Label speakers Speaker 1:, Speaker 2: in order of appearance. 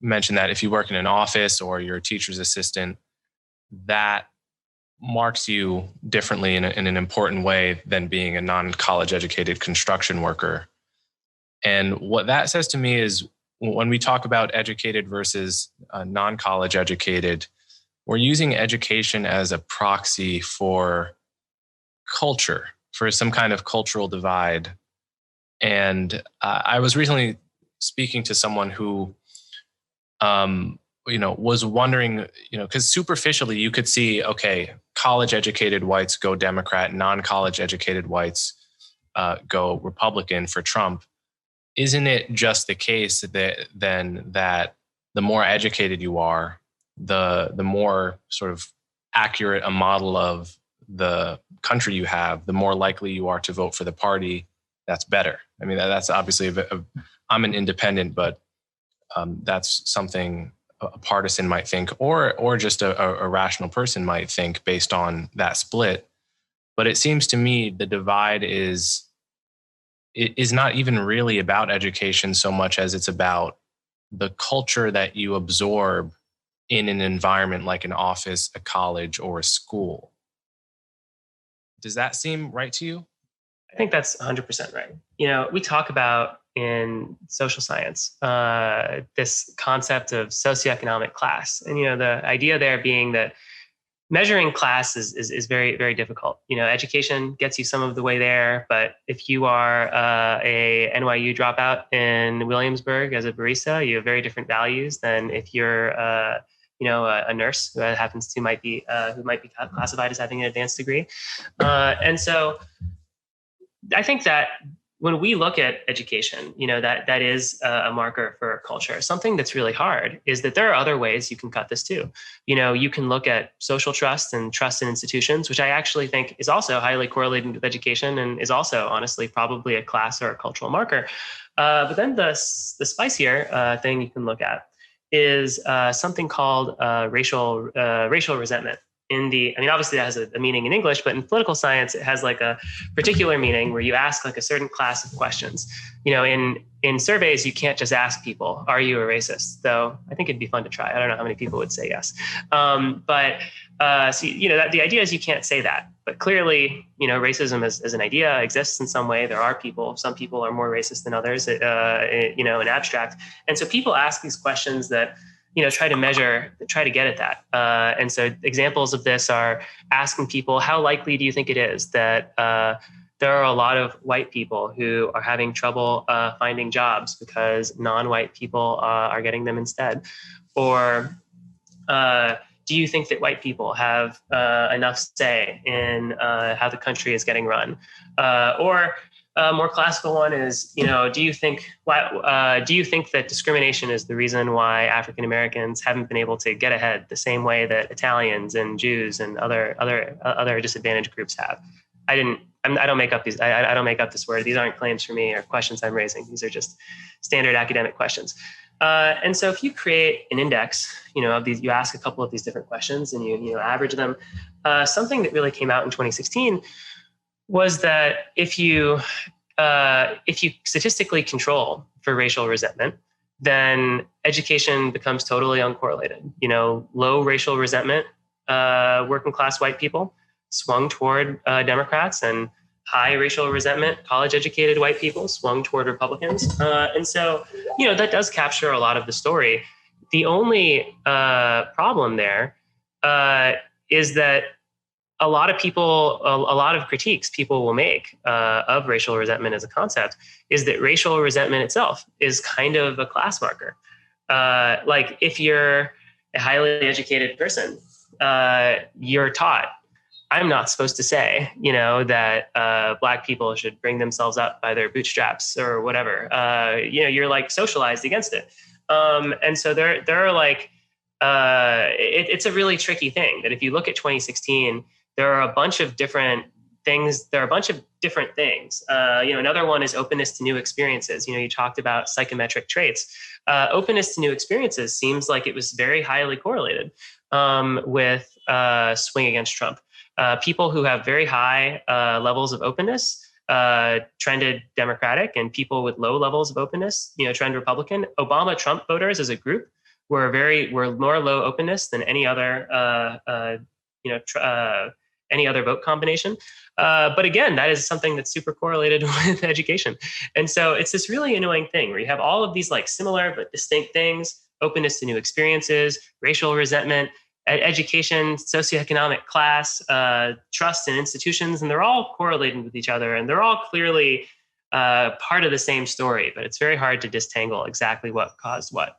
Speaker 1: mentioned that if you work in an office or you're a teacher's assistant, that marks you differently in an important way than being a non-college educated construction worker. And what that says to me is when we talk about educated versus non-college educated, we're using education as a proxy for culture, for some kind of cultural divide. And I was recently speaking to someone who, was wondering, because superficially you could see, okay, college educated whites go Democrat, non-college educated whites go Republican for Trump. Isn't it just the case that the more educated you are, the more sort of accurate a model of the country you have, the more likely you are to vote for the party that's better? I mean, that's obviously I'm an independent, but that's something a partisan might think, or just a rational person might think based on that split. But it seems to me the divide is not even really about education so much as it's about the culture that you absorb in an environment like an office, a college, or a school. Does that seem right to you?
Speaker 2: I think that's 100% right. We talk about in social science this concept of socioeconomic class. And, the idea there being that measuring class is very, very difficult. Education gets you some of the way there, but if you are a NYU dropout in Williamsburg as a barista, you have very different values than if you're a nurse who happens to might be classified as having an advanced degree. And so I think that when we look at education, that is a marker for culture. Something that's really hard is that there are other ways you can cut this too. You can look at social trust and trust in institutions, which I actually think is also highly correlated with education and is also honestly probably a class or a cultural marker. But then the spicier thing you can look at is something called racial resentment. Obviously that has a meaning in English, but in political science, it has like a particular meaning where you ask like a certain class of questions. In surveys, you can't just ask people, are you a racist? Though I think it'd be fun to try. I don't know how many people would say yes. The idea is you can't say that, but clearly, racism as an idea exists in some way. There are some people are more racist than others, in abstract. And so people ask these questions that, try to get at that. And so examples of this are asking people, how likely do you think it is that there are a lot of white people who are having trouble finding jobs because non-white people are getting them instead? Or do you think that white people have enough say in how the country is getting run? Or a more classical one is, do you think that discrimination is the reason why African Americans haven't been able to get ahead the same way that Italians and Jews and other disadvantaged groups have? I don't make up this word. These aren't claims for me or questions I'm raising. These are just standard academic questions. And so if you create an index, of these, you ask a couple of these different questions and you average them. Something that really came out in 2016 was that if you statistically control for racial resentment, then education becomes totally uncorrelated. Low racial resentment, working class white people swung toward Democrats, and high racial resentment, college educated white people swung toward Republicans. And so, that does capture a lot of the story. The only problem there is that a lot of critiques people will make of racial resentment as a concept is that racial resentment itself is kind of a class marker. Like if you're a highly educated person, you're taught, I'm not supposed to say, that Black people should bring themselves up by their bootstraps or whatever. You're like socialized against it. And so there are like, it's a really tricky thing that if you look at 2016, there are a bunch of different things. Another one is openness to new experiences. You talked about psychometric traits. Openness to new experiences seems like it was very highly correlated with swing against Trump. People who have very high levels of openness trended Democratic, and people with low levels of openness, trend Republican. Obama-Trump voters as a group we're more low openness than any other any other vote combination. But again, that is something that's super correlated with education. And so it's this really annoying thing where you have all of these like similar but distinct things: openness to new experiences, racial resentment, education, socioeconomic class, trust in institutions, and they're all correlated with each other, and they're all clearly part of the same story. But it's very hard to disentangle exactly what caused what.